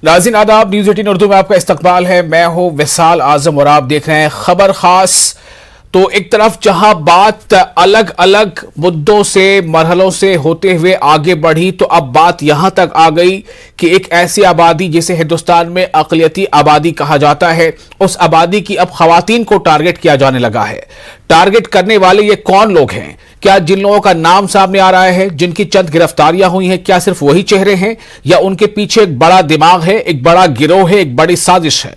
नाज़रीन आदाब, न्यूज़ 18 उर्दू में आपका इस्तकबाल है। मैं हूं विसाल आजम और आप देख रहे हैं खबर खास। तो एक तरफ जहां बात अलग अलग मुद्दों से मरहलों से होते हुए आगे बढ़ी, तो अब बात यहां तक आ गई कि एक ऐसी आबादी जिसे हिंदुस्तान में अक़लियती आबादी कहा जाता है, उस आबादी की अब ख़वातीन को टारगेट किया जाने लगा है। टारगेट करने वाले ये कौन लोग हैं? क्या जिन लोगों का नाम सामने आ रहा है, जिनकी चंद गिरफ्तारियां हुई हैं, क्या सिर्फ वही चेहरे हैं या उनके पीछे एक बड़ा दिमाग है, एक बड़ा गिरोह है, एक बड़ी साजिश है?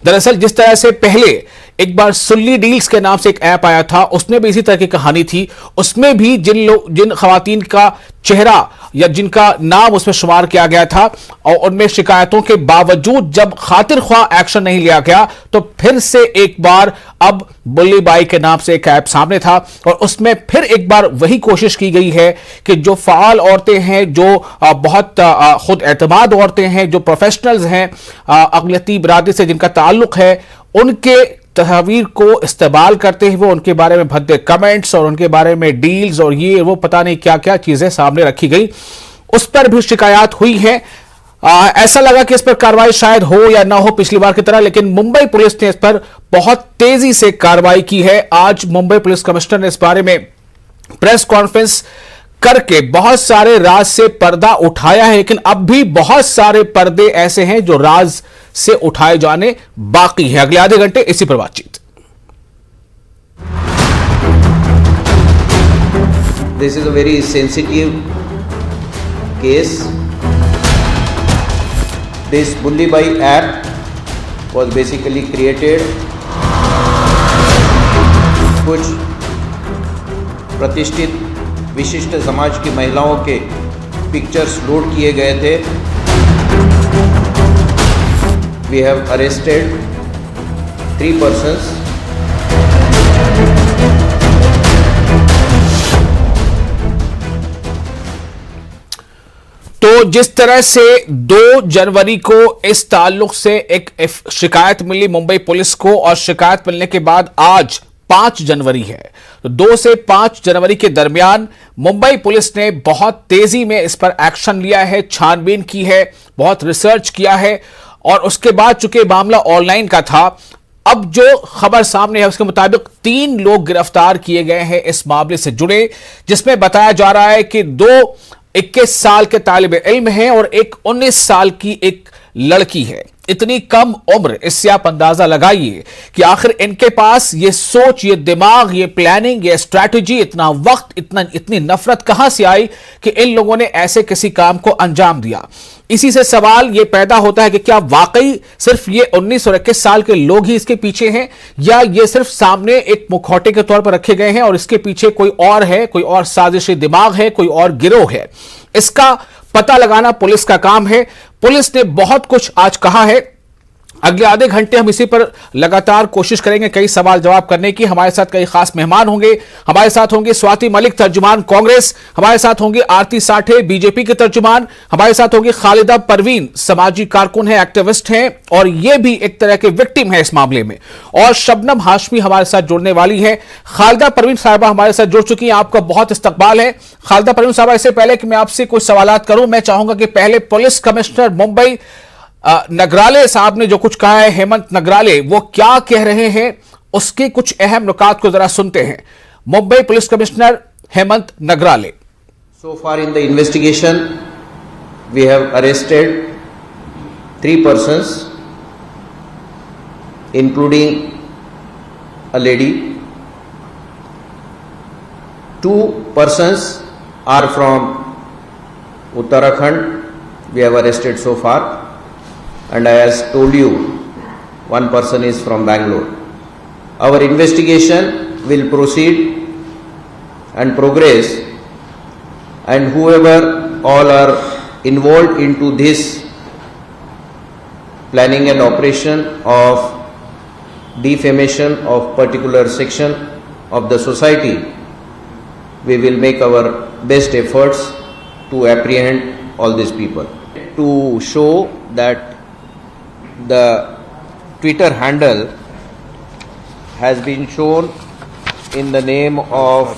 दरअसल जिस तरह से पहले एक बार सुल्ली डील्स के नाम से एक ऐप आया था, उसमें भी इसी तरह की कहानी थी। उसमें भी जिन खवातीन का चेहरा या जिनका नाम उसमें शुमार किया गया था और उनमें शिकायतों के बावजूद जब खातिर ख्वाह एक्शन नहीं लिया गया, तो फिर से एक बार अब बुल्ली बाई के नाम से एक ऐप सामने था और उसमें फिर एक बार वही कोशिश की गई है कि जो फाल औरतें हैं, जो बहुत खुद एतमाद औरतें हैं, जो प्रोफेशनल्स हैं, अक़लियती बिरादरी से जिनका ताल्लुक है, उनके तस्वीर को इस्तेमाल करते हुए उनके बारे में भद्दे कमेंट्स और उनके बारे में डील्स और ये वो पता नहीं क्या क्या चीजें सामने रखी गई, उस पर भी शिकायत हुई है। ऐसा लगा कि इस पर कार्रवाई शायद हो या ना हो पिछली बार की तरह, लेकिन मुंबई पुलिस ने इस पर बहुत तेजी से कार्रवाई की है। आज मुंबई पुलिस कमिश्नर ने इस बारे में प्रेस कॉन्फ्रेंस करके बहुत सारे राज से पर्दा उठाया है, लेकिन अब भी बहुत सारे पर्दे ऐसे हैं जो राज से उठाए जाने बाकी है। अगले आधे घंटे इसी पर बातचीत। This is a very sensitive case. This Bully Bai app was basically created. कुछ प्रतिष्ठित विशिष्ट समाज की महिलाओं के पिक्चर्स लोड किए गए थे. We have arrested 3 persons. तो जिस तरह से 2 जनवरी को इस ताल्लुक से एक शिकायत मिली मुंबई पुलिस को और शिकायत मिलने के बाद आज 5 जनवरी है, तो 2 से 5 जनवरी के दरमियान मुंबई पुलिस ने बहुत तेजी में इस पर एक्शन लिया है, छानबीन की है, बहुत रिसर्च किया है और उसके बाद चूंकि मामला ऑनलाइन का था, अब जो खबर सामने है उसके मुताबिक 3 लोग गिरफ्तार किए गए हैं इस मामले से जुड़े, जिसमें बताया जा रहा है कि 2 21 साल के तालिब इल्म हैं और एक 19 साल की एक लड़की है। इतनी कम उम्र, इससे आप अंदाजा लगाइए कि आखिर इनके पास ये सोच, ये दिमाग, ये प्लानिंग, ये स्ट्रैटेजी, इतना वक्त, इतनी नफरत कहां से आई कि इन लोगों ने ऐसे किसी काम को अंजाम दिया। इसी से सवाल ये पैदा होता है कि क्या वाकई सिर्फ ये 19 और 21 साल के लोग ही इसके पीछे हैं या ये सिर्फ सामने एक मुखौटे के तौर पर रखे गए हैं और इसके पीछे कोई और है, कोई और साजिशी दिमाग है, कोई और गिरोह है? इसका पता लगाना पुलिस का काम है। पुलिस ने बहुत कुछ आज कहा है। अगले आधे घंटे हम इसी पर लगातार कोशिश करेंगे कई सवाल जवाब करने की। हमारे साथ कई खास मेहमान होंगे। हमारे साथ होंगे स्वाति मलिक, तर्जुमान कांग्रेस, हमारे साथ होंगे आरती साठे, बीजेपी के तर्जुमान, हमारे साथ होंगी खालिदा परवीन, समाजी कारकुन है, एक्टिविस्ट हैं और ये भी एक तरह के विक्टिम है इस मामले में, और शबनम हाशमी हमारे साथ जुड़ने वाली है। खालिदा परवीन साहिबा हमारे साथ जुड़ चुकी हैं, आपका बहुत इस्तकबाल है। खालिदा परवीन साहिबा, इससे पहले कि मैं आपसे कुछ सवालात करूं, मैं चाहूंगा कि पहले पुलिस कमिश्नर मुंबई नगराले साहब ने जो कुछ कहा है, हेमंत नगराले, वो क्या कह रहे हैं, उसके कुछ अहम नुकात को जरा सुनते हैं। Mumbai police commissioner Hemant Nagrale. So far in the investigation, we have arrested 3 persons, including a lady. 2 persons are from Uttarakhand. We have arrested so far. And as told you, 1 person is from Bangalore. Our investigation will proceed and progress, and whoever all are involved into this planning and operation of defamation of particular section of the society, we will make our best efforts to apprehend all these people. To show that the Twitter handle has been shown in the name of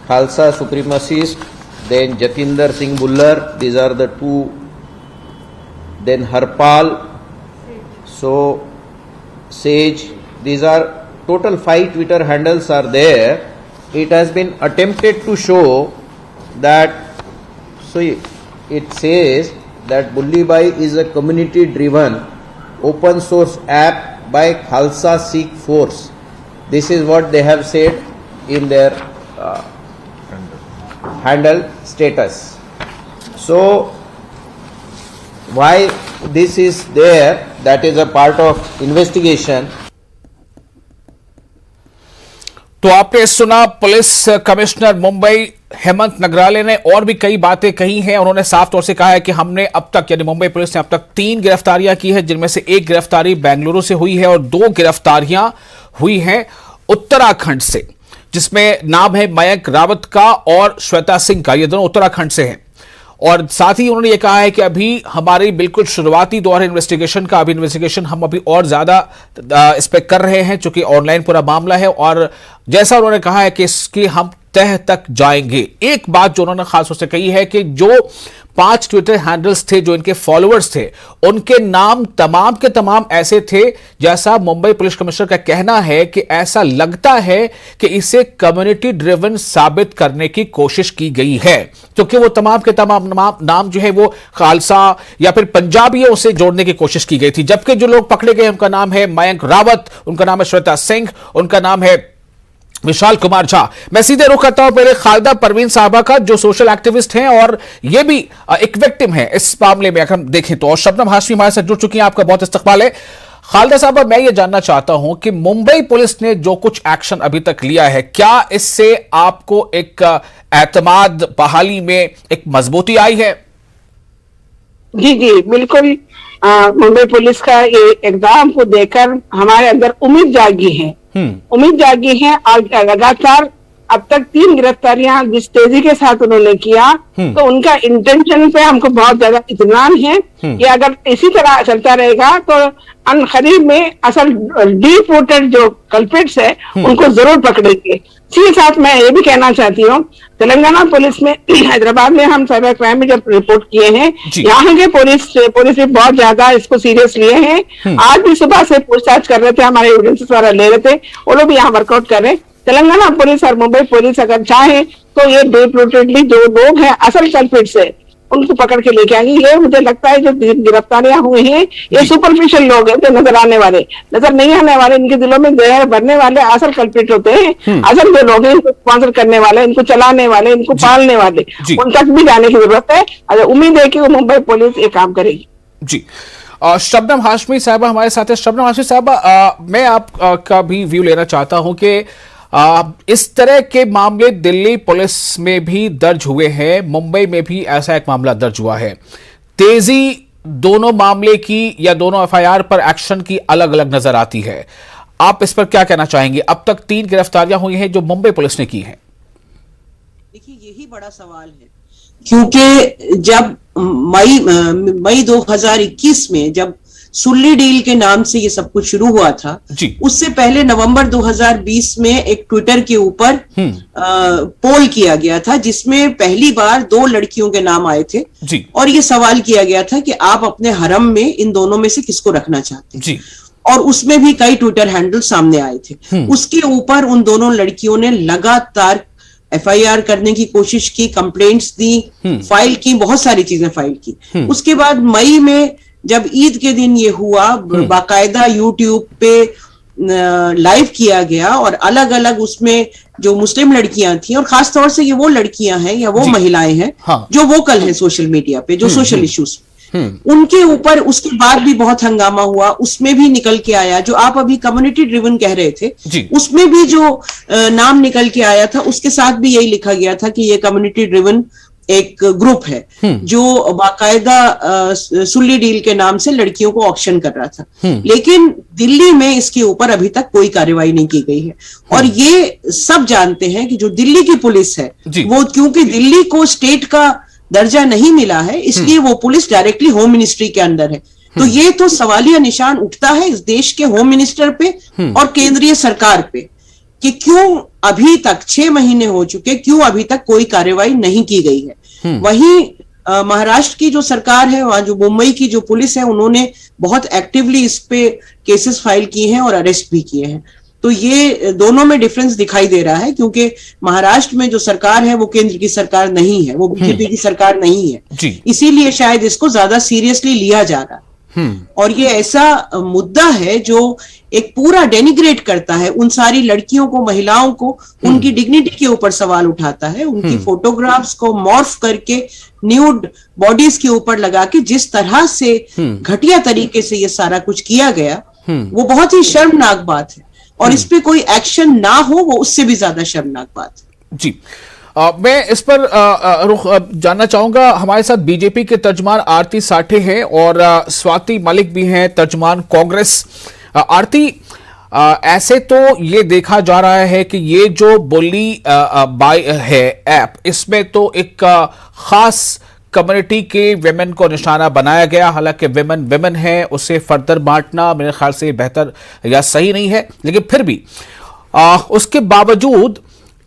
Khalsa Supremacist, then Jatinder Singh Bullar. These are the 2 then Harpal, so Sage. These are total 5 Twitter handles are there. It has been attempted to show that, so it says that Bullibai is a community-driven open source app by Khalsa Sikh Force. This is what they have said in their handle status. So why this is there, that is a part of investigation. तो आपने सुना police commissioner Mumbai Hemant नगराले ने और भी कई बातें कही हैं। उन्होंने साफ तौर से कहा है कि हमने अब तक यानी मुंबई पुलिस ने अब तक 3 गिरफ्तारियां की है, जिनमें से एक गिरफ्तारी बेंगलुरु से हुई है और 2 गिरफ्तारियां हुई हैं उत्तराखंड से, जिसमें नाम है मयंक रावत का और श्वेता सिंह का। ये दोनों उत्तराखंड से हैं। और साथ ही उन्होंने ये कहा है कि अभी हमारी बिल्कुल शुरुआती दौर है इन्वेस्टिगेशन का। अभी इन्वेस्टिगेशन हम अभी और ज्यादा इस पे कर रहे हैं, चूंकि ऑनलाइन पूरा मामला है। और जैसा उन्होंने कहा है कि इसकी हम तह तक जाएंगे। एक बात जो उन्होंने खास तौर से कही है कि जो 5 ट्विटर हैंडल्स थे, जो इनके फॉलोअर्स थे, उनके नाम तमाम के तमाम ऐसे थे जैसा मुंबई पुलिस कमिश्नर का कहना है कि ऐसा लगता है कि इसे कम्युनिटी ड्रिवन साबित करने की कोशिश की गई है, क्योंकि वो तमाम के तमाम नाम जो है वो खालसा या फिर पंजाबियों से जोड़ने की कोशिश की गई थी। जबकि जो लोग पकड़े गए उनका नाम है मयंक रावत, उनका नाम है श्वेता सिंह, उनका नाम है विशाल कुमार झा। मैं सीधे रुख करता हूं पहले खालिदा परवीन साहबा का, जो सोशल एक्टिविस्ट हैं और ये भी एक विक्टिम है इस मामले में अगर हम देखें तो। और शबनम हाशमी हमारे साथ जुड़ चुकी हैं, आपका बहुत इस्तकबाल है। खालिदा साहबा, मैं ये जानना चाहता हूं कि मुंबई पुलिस ने जो कुछ एक्शन अभी तक लिया है, क्या इससे आपको एक एतमाद बहाली में एक मजबूती आई है? जी जी बिल्कुल। मुंबई पुलिस का ये इकदाम को देखकर हमारे अंदर उम्मीद जागी है, उम्मीद जागी है। और लगातार अब तक 3 गिरफ्तारियां जिस तेजी के साथ उन्होंने किया, तो उनका इंटेंशन पे हमको बहुत ज्यादा इत्मीनान है कि अगर इसी तरह चलता रहेगा तो अनकरीब में असल डीप रूटेड जो कल्प्रिट्स है उनको जरूर पकड़ेंगे। इसी के साथ मैं ये भी कहना चाहती हूँ, तेलंगाना पुलिस में हैदराबाद में हम साइबर क्राइम में जब रिपोर्ट किए हैं, यहाँ के पुलिस भी बहुत ज्यादा इसको सीरियस लिए हैं। आज भी सुबह से पूछताछ कर रहे थे, हमारे एविडेंसेस वाला ले रहे थे, वो लोग भी यहाँ वर्कआउट कर रहे हैं। तेलंगाना पुलिस और मुंबई पुलिस अगर चाहे तो ये डीप रूटेडली जो लोग हैं असल कल्प्रिट्स है उनको पकड़ के लेके आएंगे। ये मुझे लगता है जो गिरफ्तारियां हुई हैं ये सुपरफिशियल लोग हैं, जो नजर आने वाले, नजर नहीं आने वाले, इनके दिलों में जहर भरने वाले असल कल्प्रिट होते हैं। असल जो लोग हैं इनको स्पॉन्सर करने वाले, इनको चलाने वाले, इनको पालने वाले, उन तक भी जाने की जरूरत है। और उम्मीद है कि वो मुंबई पुलिस ये काम करेगी। जी, शबनम हाशमी साहबा हमारे साथ है। शबनम हाशमी साहबा, मैं आपका भी व्यू लेना चाहता हूं कि इस तरह के मामले दिल्ली पुलिस में भी दर्ज हुए हैं, मुंबई में भी ऐसा एक मामला दर्ज हुआ है। तेजी दोनों मामले की या दोनों एफआईआर पर एक्शन की अलग अलग नजर आती है। आप इस पर क्या कहना चाहेंगे? अब तक 3 गिरफ्तारियां हुई हैं जो मुंबई पुलिस ने की हैं। देखिए, यही बड़ा सवाल है, क्योंकि जब मई 2021 में जब सुल्ली डील के नाम से ये सब कुछ शुरू हुआ था, उससे पहले नवंबर 2020 में एक ट्विटर के ऊपर पोल किया गया था, जिसमें पहली बार 2 लड़कियों के नाम आए थे और ये सवाल किया गया था कि आप अपने हरम में इन दोनों में से किसको रखना चाहते हैं। और उसमें भी कई ट्विटर हैंडल सामने आए थे। उसके ऊपर उन दोनों लड़कियों ने लगातार एफआईआर करने की कोशिश की, कंप्लेंट्स दी, फाइल की, बहुत सारी चीजें फाइल की। उसके बाद मई में जब ईद के दिन ये हुआ, बाकायदा यूट्यूब पे लाइव किया गया और अलग अलग उसमें जो मुस्लिम लड़कियां थी, और खास तौर से ये वो लड़कियां हैं या वो महिलाएं हैं जो वोकल हैं सोशल मीडिया पे, जो सोशल इश्यूज, उनके ऊपर उसके बाद भी बहुत हंगामा हुआ। उसमें भी निकल के आया, जो आप अभी कम्युनिटी ड्रिवन कह रहे थे, उसमें भी जो नाम निकल के आया था उसके साथ भी यही लिखा गया था कि ये कम्युनिटी ड्रिवन एक ग्रुप है जो बाकायदा सुल्ली डील के नाम से लड़कियों को ऑक्शन कर रहा था। लेकिन दिल्ली में इसके ऊपर अभी तक कोई कार्रवाई नहीं की गई है। और ये सब जानते हैं कि जो दिल्ली की पुलिस है वो, क्योंकि दिल्ली को स्टेट का दर्जा नहीं मिला है, इसलिए वो पुलिस डायरेक्टली होम मिनिस्ट्री के अंदर है। तो ये तो सवालिया निशान उठता है इस देश के होम मिनिस्टर पे और केंद्रीय सरकार पे कि क्यों अभी तक 6 महीने हो चुके, क्यों अभी तक कोई कार्रवाई नहीं की गई है। वहीं महाराष्ट्र की जो सरकार है, वहां जो मुंबई की जो पुलिस है, उन्होंने बहुत एक्टिवली इस पे केसेस फाइल किए हैं और अरेस्ट भी किए हैं। तो ये दोनों में डिफरेंस दिखाई दे रहा है, क्योंकि महाराष्ट्र में जो सरकार है वो केंद्र की सरकार नहीं है, वो बीजेपी की सरकार नहीं है, इसीलिए शायद इसको ज्यादा सीरियसली लिया जा रहा है। और ये ऐसा मुद्दा है जो एक पूरा डेनिग्रेट करता है उन सारी लड़कियों को, महिलाओं को, उनकी डिग्निटी के ऊपर सवाल उठाता है, उनकी फोटोग्राफ्स को मॉर्फ करके न्यूड बॉडीज के ऊपर लगा के जिस तरह से घटिया तरीके से ये सारा कुछ किया गया, वो बहुत ही शर्मनाक बात है। और इस पे कोई एक्शन ना हो, वो उससे भी ज्यादा शर्मनाक बात है। जी, मैं इस पर रुख जानना चाहूंगा। हमारे साथ बीजेपी के तर्जमान आरती साठे हैं और स्वाति मलिक भी हैं, तर्जमान कांग्रेस। आरती, ऐसे तो ये देखा जा रहा है कि ये जो बुल्ली बाय है ऐप, इसमें तो एक खास कम्युनिटी के विमेन को निशाना बनाया गया। हालांकि विमेन है, उसे फर्दर बांटना मेरे ख्याल से बेहतर या सही नहीं है, लेकिन फिर भी उसके बावजूद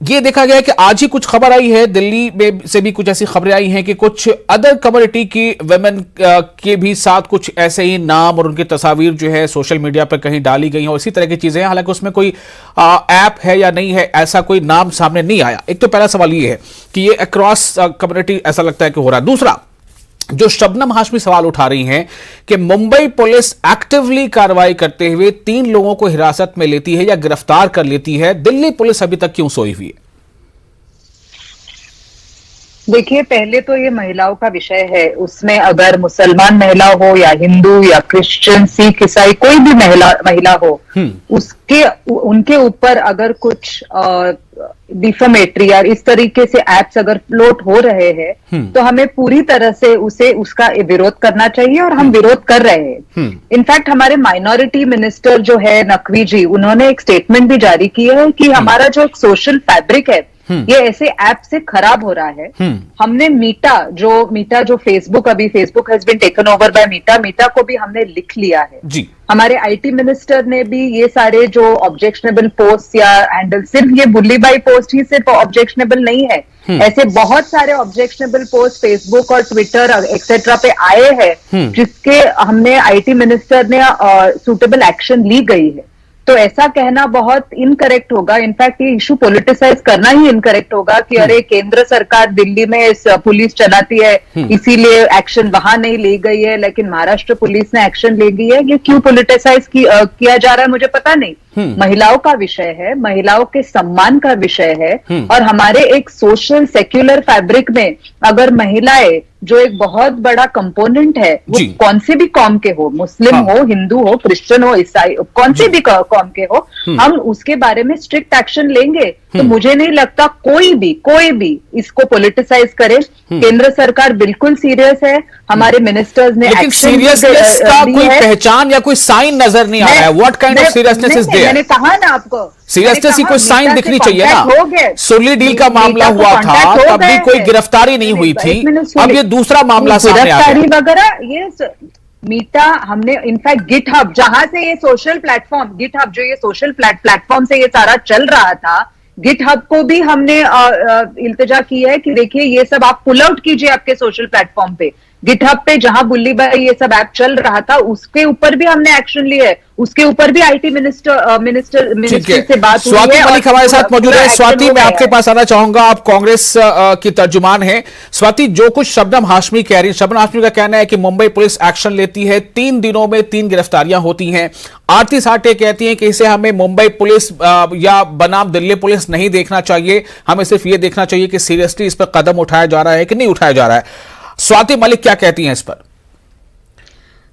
ये देखा गया कि आज ही कुछ खबर आई है, दिल्ली में से भी कुछ ऐसी खबरें आई हैं कि कुछ अदर कम्युनिटी की वुमेन के भी साथ कुछ ऐसे ही नाम और उनकी तस्वीर जो है सोशल मीडिया पर कहीं डाली गई हैं और इसी तरह की चीजें हैं। हालांकि उसमें कोई ऐप है या नहीं है, ऐसा कोई नाम सामने नहीं आया। एक तो पहला सवाल ये है कि ये अक्रॉस कम्युनिटी ऐसा लगता है कि हो रहा है। दूसरा, जो शबनम हाशमी सवाल उठा रही हैं कि मुंबई पुलिस एक्टिवली कार्रवाई करते हुए 3 लोगों को हिरासत में लेती है या गिरफ्तार कर लेती है, दिल्ली पुलिस अभी तक क्यों सोई हुई है? देखिए, पहले तो ये महिलाओं का विषय है, उसमें अगर मुसलमान महिला हो या हिंदू या क्रिश्चियन, सिख, ईसाई, कोई भी महिला हो, उनके ऊपर अगर कुछ डिफेमेटरी या इस तरीके से एप्स अगर फ्लोट हो रहे हैं तो हमें पूरी तरह से उसका विरोध करना चाहिए और हम विरोध कर रहे हैं। इनफैक्ट हमारे माइनॉरिटी मिनिस्टर जो है नकवी जी, उन्होंने एक स्टेटमेंट भी जारी किया है कि हमारा जो एक सोशल फैब्रिक है ये ऐसे ऐप से खराब हो रहा है। हमने मीटा जो Facebook has been taken over by Meta को भी हमने लिख लिया है जी। हमारे आईटी मिनिस्टर ने भी ये सारे जो ऑब्जेक्शनेबल पोस्ट या हैंडल, सिर्फ ये बुल्ली बाई पोस्ट ही सिर्फ ऑब्जेक्शनेबल नहीं है, ऐसे बहुत सारे ऑब्जेक्शनेबल पोस्ट फेसबुक और ट्विटर एक्सेट्रा पे आए हैं जिसके हमने आईटी मिनिस्टर ने सूटेबल एक्शन ली गई है। तो ऐसा कहना बहुत इनकरेक्ट होगा, इनफैक्ट ये इशू पॉलिटिसाइज करना ही इनकरेक्ट होगा कि अरे केंद्र सरकार दिल्ली में इस पुलिस चलाती है इसीलिए एक्शन वहां नहीं ली गई है, लेकिन महाराष्ट्र पुलिस ने एक्शन ले ली है। ये क्यों पॉलिटिसाइज किया जा रहा है मुझे पता नहीं। महिलाओं का विषय है, महिलाओं के सम्मान का विषय है, और हमारे एक सोशल सेक्युलर फैब्रिक में अगर महिलाएं जो एक बहुत बड़ा कंपोनेंट है, वो कौन से भी कौम के हो, मुस्लिम हो, हिंदू हो, क्रिश्चियन हो, ईसाई, कौन से भी कौम के हो, हम उसके बारे में स्ट्रिक्ट एक्शन लेंगे। तो मुझे नहीं लगता कोई भी इसको पॉलिटिसाइज करे। केंद्र सरकार बिल्कुल सीरियस है, हमारे मिनिस्टर्स ने लेकिन सीरियसनेस का कोई पहचान या कोई साइन नजर नहीं आ रहा है। What kind of seriousness is there? मैंने कहा ना आपको, सीरियसनेस की कोई साइन दिखनी चाहिए ना। सुरली डील का मामला हुआ था, तब भी कोई गिरफ्तारी नहीं हुई थी, अब ये दूसरा मामला सामने आ गया वगैरह। ये मीटा हमने इनफैक्ट गिटहब, जहां से ये सोशल प्लेटफॉर्म, गिटहब जो ये सोशल प्लेटफॉर्म से ये सारा चल रहा था, गिटहब को भी हमने इल्तिजा की है कि देखिए ये सब आप पुल आउट कीजिए आपके सोशल प्लेटफॉर्म पे। गिटहब पे जहां बुल्ली बाई ये सब ऐप चल रहा था उसके ऊपर भी हमने एक्शन लिया है, उसके ऊपर भी आईटी मिनिस्टर से बात हुई है। स्वाति मलिक हमारे साथ मौजूद है। स्वाति, मैं आपके पास आना चाहूंगा, आप कांग्रेस की तर्जुमान हैं। स्वाति, जो कुछ शबनम हाशमी कह रही है, शबनम हाशमी का कहना है कि मुंबई पुलिस एक्शन लेती है, 3 दिनों में 3 गिरफ्तारियां होती हैं। आरती साठे कहती हैं कि इसे हमें मुंबई पुलिस या बनाम दिल्ली पुलिस नहीं देखना चाहिए, हमें सिर्फ ये देखना चाहिए कि सीरियसली इस पर कदम उठाया जा रहा है कि नहीं उठाया जा रहा है। स्वाति मलिक क्या कहती हैं इस पर?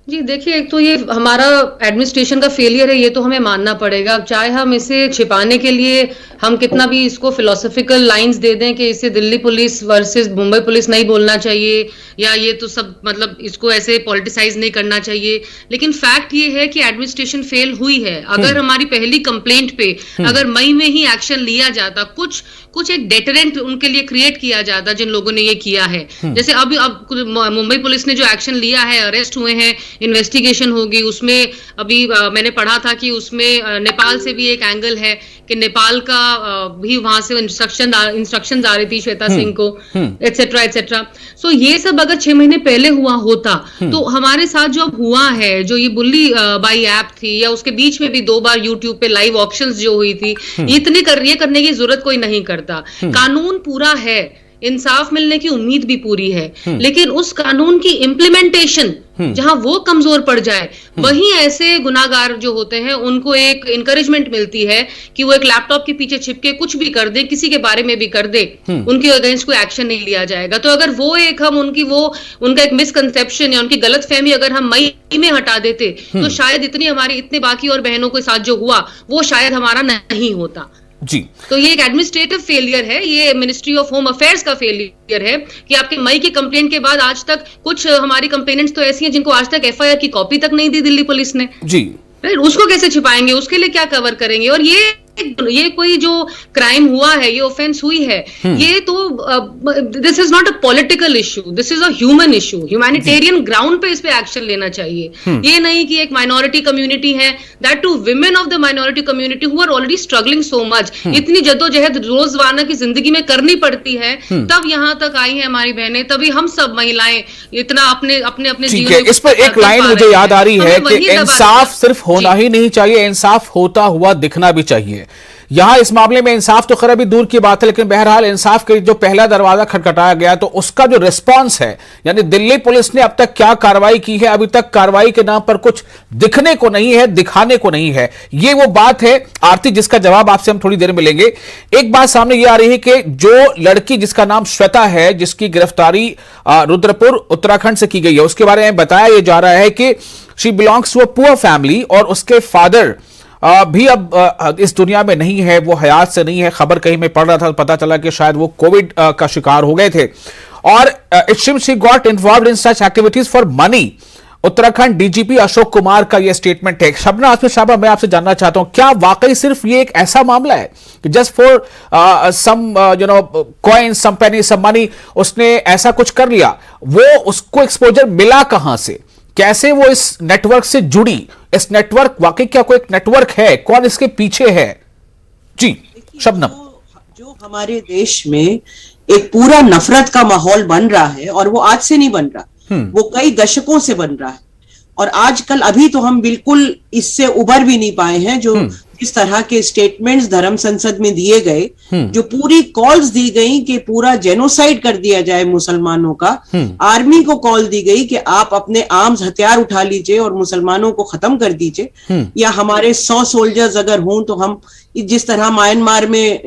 जी देखिए, एक तो ये हमारा एडमिनिस्ट्रेशन का फेलियर है, ये तो हमें मानना पड़ेगा। चाहे हम इसे छिपाने के लिए हम कितना भी इसको फिलोसॉफिकल लाइंस दे दें कि इसे Delhi police versus Mumbai police नहीं बोलना चाहिए या ये तो सब मतलब इसको ऐसे पॉलिटिसाइज नहीं करना चाहिए, लेकिन फैक्ट ये है कि एडमिनिस्ट्रेशन फेल हुई है। अगर हमारी पहली कंप्लेंट पे अगर मई में ही एक्शन लिया जाता, कुछ एक डेटरेंट उनके लिए क्रिएट किया जाता जिन लोगों ने ये किया है। जैसे अब मुंबई पुलिस ने जो एक्शन लिया है, अरेस्ट हुए हैं, इन्वेस्टिगेशन होगी, उसमें अभी मैंने पढ़ा था कि उसमें नेपाल से भी एक एंगल है कि नेपाल का भी वहां से इंस्ट्रक्शन आ रही थी श्वेता सिंह को, एटसेट्रा एटसेट्रा। सो ये सब अगर 6 महीने पहले हुआ होता तो हमारे साथ जो अब हुआ है, जो ये बुल्ली बाई ऐप थी, या उसके बीच में भी 2 बार यूट्यूब पे लाइव ऑक्शंस जो हुई थी, इतनी करने की जरूरत कोई नहीं करता। कानून पूरा है, इंसाफ मिलने की उम्मीद भी पूरी है, लेकिन उस कानून की इम्प्लीमेंटेशन जहां वो कमजोर पड़ जाए, वहीं ऐसे गुनाहगार जो होते हैं उनको एक इंकरेजमेंट मिलती है कि वो एक लैपटॉप के पीछे छिपके कुछ भी कर दे, किसी के बारे में भी कर दे, उनके अगेंस्ट कोई एक्शन नहीं लिया जाएगा। तो अगर वो एक हम उनका एक मिसकंसेप्शन या उनकी गलतफहमी अगर हम मई में हटा देते तो शायद इतने बाकी और बहनों के साथ जो हुआ वो शायद हमारा नहीं होता जी। तो ये एक एडमिनिस्ट्रेटिव फेलियर है, ये मिनिस्ट्री ऑफ होम अफेयर्स का फेलियर है कि आपके मई की कंप्लेंट के बाद आज तक कुछ हमारी कंप्लेनेंट्स तो ऐसी हैं जिनको आज तक एफआईआर की कॉपी तक नहीं दी दिल्ली पुलिस ने जी। उसको कैसे छिपाएंगे, उसके लिए क्या कवर करेंगे? और ये कोई जो क्राइम हुआ है, ये ऑफेंस हुई है, ये तो this is not a political issue, this is a human issue. Humanitarian ground पे इस पे एक्शन लेना चाहिए। ये नहीं कि एक माइनॉरिटी कम्युनिटी है, that too women of the minority community who are already struggling so much, इतनी जद्दोजहद रोजवाना की जिंदगी में करनी पड़ती है, तब यहां तक आई है हमारी बहनें, तभी हम सब महिलाएं इतना अपने ठीक है। इस पर एक लाइन मुझे याद आ रही है कि इंसाफ सिर्फ होना ही नहीं चाहिए, इंसाफ होता हुआ दिखना भी चाहिए। यहां इस मामले में इंसाफ तो खैर अभी दूर की बात है, लेकिन बहरहाल इंसाफ के जो पहला दरवाजा खटखटाया गया तो उसका जो रिस्पांस है, यानी दिल्ली पुलिस ने अब तक क्या कार्रवाई की है, अभी तक कार्रवाई के नाम पर कुछ दिखने को नहीं है, दिखाने को नहीं है। ये वो बात है आरती जिसका जवाब आपसे हम थोड़ी देर में लेंगे। एक बात सामने ये आ रही है कि जो लड़की जिसका नाम श्वेता है, जिसकी गिरफ्तारी रुद्रपुर उत्तराखंड से की गई है, उसके बारे में बताया यह जा रहा है कि she belongs to a poor family और उसके फादर भी अब इस दुनिया में नहीं है, वो हयात से नहीं है। खबर कहीं में पढ़ रहा था, पता चला कि शायद वो कोविड का शिकार हो गए थे और it seems she got involved in such activities for money. Uttarakhand DGP Ashok Kumar का यह स्टेटमेंट है। शबना आसमी साहबा, मैं आपसे जानना चाहता हूं, क्या वाकई सिर्फ ये एक ऐसा मामला है कि just for some coins, some penny, some money उसने ऐसा कुछ कर लिया? वो उसको एक्सपोजर मिला कहां से, कैसे वो इस नेटवर्क से जुड़ी? इस नेटवर्क वाकई क्या कोई एक नेटवर्क है? कौन इसके पीछे है? जी शबनम। जो हमारे देश में एक पूरा नफरत का माहौल बन रहा है, और वो आज से नहीं बन रहा, वो कई दशकों से बन रहा है, और आजकल अभी तो हम बिल्कुल इससे उबर भी नहीं पाए हैं। जो इस तरह के स्टेटमेंट्स धर्म संसद में दिए गए, जो पूरी कॉल्स दी गई कि पूरा जेनोसाइड कर दिया जाए मुसलमानों का, आर्मी को कॉल दी गई कि आप अपने आर्म्स हथियार उठा लीजिए और मुसलमानों को खत्म कर दीजिए, या हमारे 100 सोल्जर्स अगर हों तो हम जिस तरह म्यांमार में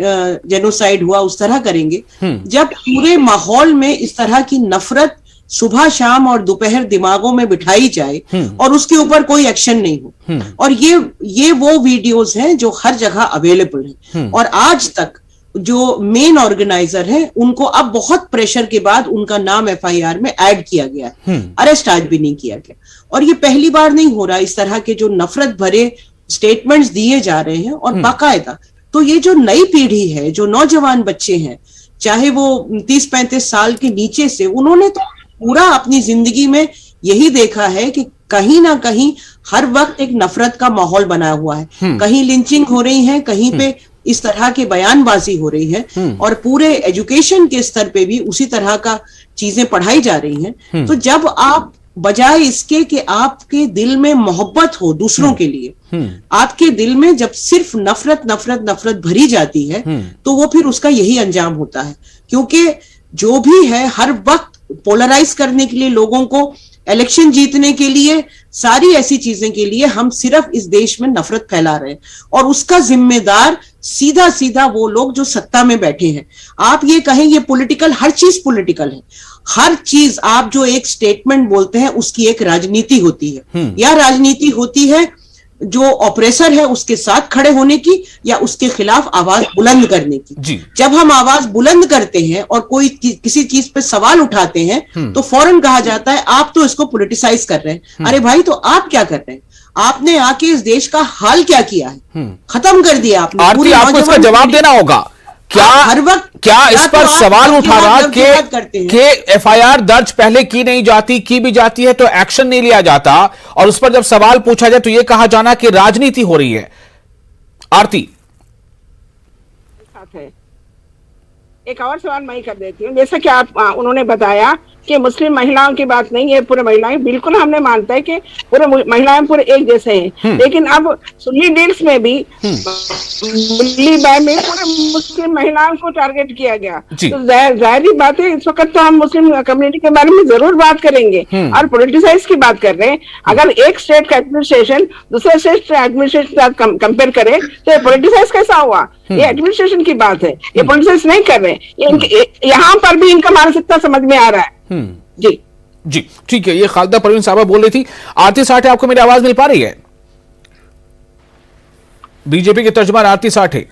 जेनोसाइड हुआ उस तरह करेंगे। जब पूरे माहौल में इस तरह की नफरत सुबह शाम और दोपहर दिमागों में बिठाई जाए और उसके ऊपर कोई एक्शन नहीं हो, और ये वो वीडियोस हैं जो हर जगह अवेलेबल हैं, और आज तक जो मेन ऑर्गेनाइजर है उनको अब बहुत प्रेशर के बाद उनका नाम एफआईआर में ऐड किया गया है, अरेस्ट आज भी नहीं किया गया। और ये पहली बार नहीं हो रहा इस तरह के जो नफरत भरे स्टेटमेंट्स दिए जा रहे हैं, और बाकायदा। तो ये जो नई पीढ़ी है, जो नौजवान बच्चे हैं, चाहे वो 30-35 साल के नीचे से, उन्होंने तो पूरा अपनी जिंदगी में यही देखा है कि कहीं ना कहीं हर वक्त एक नफरत का माहौल बना हुआ है, कहीं लिंचिंग हो रही है, कहीं पे इस तरह के बयानबाजी हो रही है, और पूरे एजुकेशन के स्तर पे भी उसी तरह का चीजें पढ़ाई जा रही हैं। तो जब आप बजाय इसके कि आपके दिल में मोहब्बत हो दूसरों के लिए, आपके दिल में जब सिर्फ नफरत नफरत नफरत भरी जाती है, तो वो फिर उसका यही अंजाम होता है। क्योंकि जो भी है हर वक्त पोलराइज करने के लिए, लोगों को इलेक्शन जीतने के लिए, सारी ऐसी चीजें के लिए हम सिर्फ इस देश में नफरत फैला रहे हैं, और उसका जिम्मेदार सीधा सीधा वो लोग जो सत्ता में बैठे हैं। आप ये कहें ये पॉलिटिकल, हर चीज पॉलिटिकल है, हर चीज। आप जो एक स्टेटमेंट बोलते हैं उसकी एक राजनीति होती है, या राजनीति होती है जो ऑपरेसर है उसके साथ खड़े होने की, या उसके खिलाफ आवाज बुलंद करने की। जब हम आवाज बुलंद करते हैं और कोई किसी चीज पे सवाल उठाते हैं तो फौरन कहा जाता है आप तो इसको पॉलिटिसाइज कर रहे हैं। अरे भाई, तो आप क्या कर रहे हैं? आपने आके इस देश का हाल क्या किया है? खत्म कर दिया आपने। आपको इसका जवाब देना होगा। हर वक्त क्या इस पर सवाल उठा रहा कि एफआईआर दर्ज पहले की नहीं जाती, की भी जाती है तो एक्शन नहीं लिया जाता, और उस पर जब सवाल पूछा जाए तो यह कहा जाना कि राजनीति हो रही है। आरती, एक और सवाल मैं कर देती हूँ, जैसा कि आप उन्होंने बताया कि मुस्लिम महिलाओं की बात नहीं है, पूरे महिलाएं, बिल्कुल हमने मानता है कि पूरे महिलाएं पूरे एक जैसे हैं, लेकिन अब सुन्नी डील्स में भी मुल्ली बाई में पूरे मुस्लिम महिलाओं को टारगेट किया गया। तो जाहिर बात है, इस वक्त तो हम मुस्लिम कम्युनिटी के बारे में जरूर बात करेंगे और पोलिटिसाइज की बात कर रहे हैं। अगर एक स्टेट का एडमिनिस्ट्रेशन दूसरे स्टेट एडमिनिस्ट्रेशन के साथ कंपेयर करे तो ये पोलिटिसाइज कैसा हुआ? ये एडमिनिस्ट्रेशन की बात है, ये पोलिटिसाइज नहीं कर रहे। यहाँ पर भी इनका मानसिकता समझ में आ रहा है। जी जी, ठीक है। ये खालिदा परवीन साहबा बोल रही थी। आरती साठे, आपको मेरी आवाज मिल पा रही है? बीजेपी के तर्जुमान आरती साठे,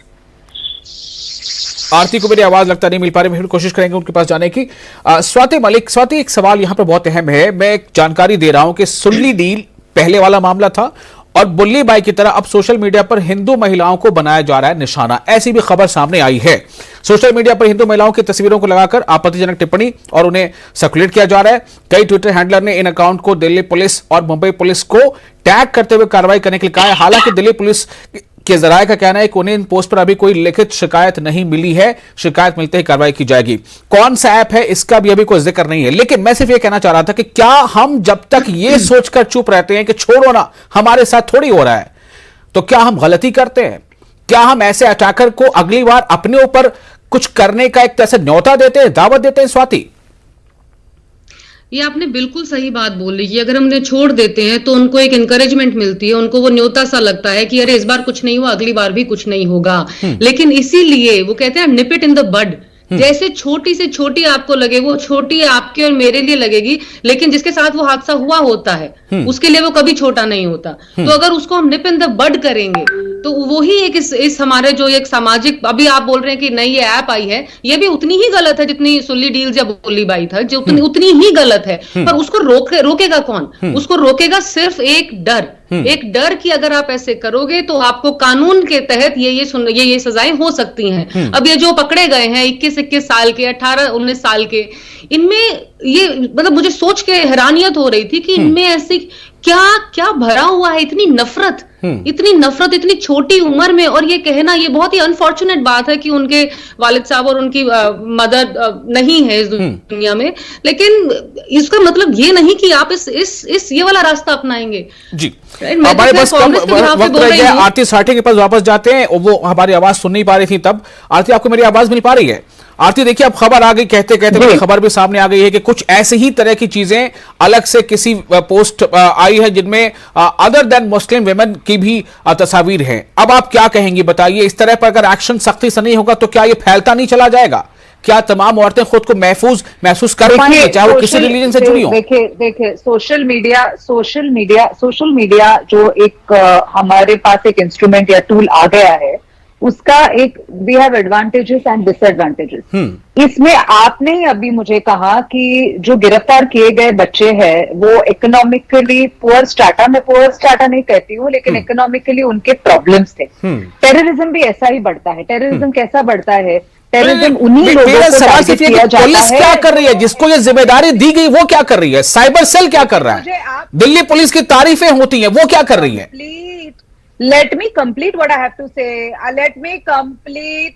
आरती को मेरी आवाज लगता नहीं मिल पा रही, फिर कोशिश करेंगे उनके पास जाने की। स्वाति मलिक, स्वाति, एक सवाल यहां पर बहुत अहम है। मैं एक जानकारी दे रहा हूं कि सुल्ली डील पहले वाला मामला था और बुल्ली बाई की तरह अब सोशल मीडिया पर हिंदू महिलाओं को बनाया जा रहा है निशाना, ऐसी भी खबर सामने आई है। सोशल मीडिया पर हिंदू महिलाओं की तस्वीरों को लगाकर आपत्तिजनक टिप्पणी और उन्हें सर्कुलेट किया जा रहा है। कई ट्विटर हैंडलर ने इन अकाउंट को दिल्ली पुलिस और मुंबई पुलिस को टैग करते हुए कार्रवाई करने के लिए कहा है। हालांकि दिल्ली पुलिस के जराये का कहना है कि उन्हें इन पोस्ट पर अभी कोई लिखित शिकायत नहीं मिली है, शिकायत मिलते ही कार्रवाई की जाएगी। कौन सा ऐप है इसका भी अभी कोई जिक्र नहीं है, लेकिन मैं सिर्फ ये कहना चाह रहा था कि क्या हम जब तक ये सोचकर चुप रहते हैं कि छोड़ो ना, हमारे साथ थोड़ी हो रहा है, तो क्या हम गलती करते हैं? क्या हम ऐसे अटैकर को अगली बार अपने ऊपर कुछ करने का एक तरह से न्योता देते हैं, दावत देते हैं? स्वाति, ये आपने बिल्कुल सही बात बोली कि अगर हमने छोड़ देते हैं तो उनको एक एनकरेजमेंट मिलती है, उनको वो न्योता सा लगता है कि अरे इस बार कुछ नहीं हुआ, अगली बार भी कुछ नहीं होगा। लेकिन इसीलिए वो कहते हैं निप इट इन द बड। जैसे छोटी से छोटी आपको लगे, वो छोटी आपके और मेरे लिए लगेगी, लेकिन जिसके साथ वो हादसा हुआ होता है उसके लिए वो कभी छोटा नहीं होता। तो अगर उसको हम निप इन द बड करेंगे तो वो ही एक इस हमारे जो एक सामाजिक, अभी आप बोल रहे हैं कि नई ये ऐप आई है, ये भी उतनी ही गलत है जितनी सुल्ली डील्स या बुल्ली बाई था, जो उतनी ही गलत है। पर उसको रोकेगा कौन? उसको रोकेगा सिर्फ एक डर, एक डर कि अगर आप ऐसे करोगे तो आपको कानून के तहत ये सजाएं हो सकती हैं। अब ये जो पकड़े गए हैं 21 साल के, 18-19 साल के, इनमें ये मतलब मुझे सोच के हैरानियत हो रही थी कि इनमें ऐसी क्या भरा हुआ है, इतनी नफरत, इतनी छोटी उम्र में। और ये कहना, ये बहुत ही अनफॉर्चुनेट बात है कि उनके वालिद साहब और उनकी मदर नहीं है इस दुनिया में, लेकिन इसका मतलब ये नहीं कि आप इस ये वाला रास्ता अपनाएंगे। जी, हमारे पास कम वक्त रह गया। आरती साठे के पास वापस जाते हैं, वो हमारी आवाज सुन नहीं पा रही थी तब। आरती, आपको मेरी आवाज मिल पा रही है? आरती, देखिए अब खबर आ गई, कहते कहते मेरी खबर भी सामने आ गई है कि कुछ ऐसे ही तरह की चीजें अलग से किसी पोस्ट आई है जिनमें अदर देन मुस्लिम विमेन की भी तस्वीर है। अब आप क्या कहेंगी, बताइए। इस तरह पर अगर एक्शन सख्ती से नहीं होगा तो क्या ये फैलता नहीं चला जाएगा? क्या तमाम औरतें खुद को महसूस कर पाएंगी, चाहे वो किसी रिलीजन से जुड़ी हो? देखिए सोशल मीडिया जो एक हमारे पास एक इंस्ट्रूमेंट या टूल आ गया है, उसका एक we have advantages and disadvantages. इसमें आपने अभी मुझे कहा कि जो गिरफ्तार किए गए बच्चे हैं वो इकोनॉमिकली पुअर स्टाटा, मैं पुअर स्टाटा नहीं कहती हूँ, लेकिन इकोनॉमिकली उनके प्रॉब्लम्स थे। टेररिज्म भी ऐसा ही बढ़ता है। टेररिज्म कैसा बढ़ता है? टेररिज्म उन्हीं लोगों को टारगेट किया जाता है। पुलिस क्या कर रही है? जिसको ये जिम्मेदारी दी गई वो क्या कर रही है? साइबर सेल क्या कर रहा है? दिल्ली पुलिस की तारीफें होती हैं, वो क्या कर रही है? Let me complete what I have to say. Let me complete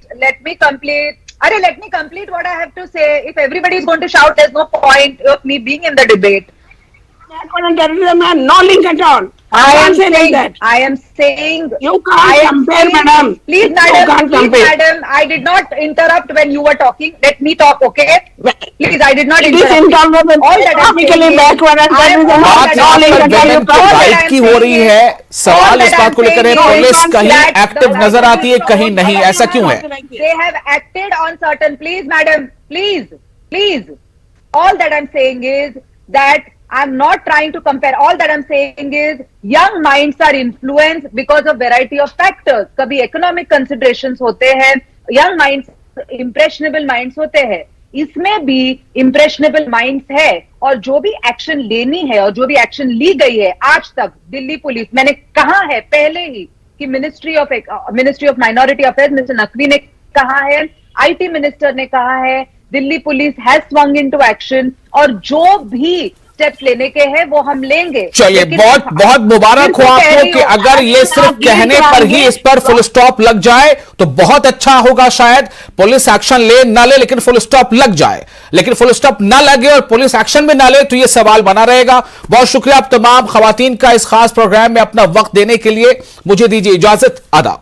what I have to say. If everybody is going to shout, there's no point of me being in the debate. Terrorism has no link at all. I am saying you can't compare, madam. Please, madam, I did not interrupt when you were talking. Let me talk, okay? Please, I did not interrupt. All that right की हो रही है। सवाल इस बात को लेकर है, पुलिस कहीं एक्टिव नजर आती है, कहीं नहीं, ऐसा क्यों है? They have acted on certain. Please, madam, please. All that I'm saying is that I'm not trying to compare. All that I'm saying is young minds are influenced because of variety of factors. कभी economic considerations होते हैं, young minds impressionable minds होते हैं, इसमें भी impressionable minds है। और जो भी एक्शन लेनी है और जो भी एक्शन ली गई है आज तक दिल्ली पुलिस, मैंने कहा है पहले ही कि ministry of minority affairs mister Naqvi ने कहा है, आईटी मिनिस्टर ने कहा है, Delhi police has swung into action, और जो भी स्टेप्स लेने के हैं वो हम लेंगे। चलिए, बहुत बहुत मुबारक हो आपको कि अगर ये सिर्फ कहने पर ही इस पर फुल स्टॉप लग जाए तो बहुत अच्छा होगा। शायद पुलिस एक्शन ले ना ले, लेकिन फुल स्टॉप लग जाए। लेकिन फुल स्टॉप ना लगे और पुलिस एक्शन में ना ले तो ये सवाल बना रहेगा। बहुत शुक्रिया आप तमाम खवातीन का इस खास प्रोग्राम में अपना वक्त देने के लिए। मुझे दीजिए इजाजत, आदाब।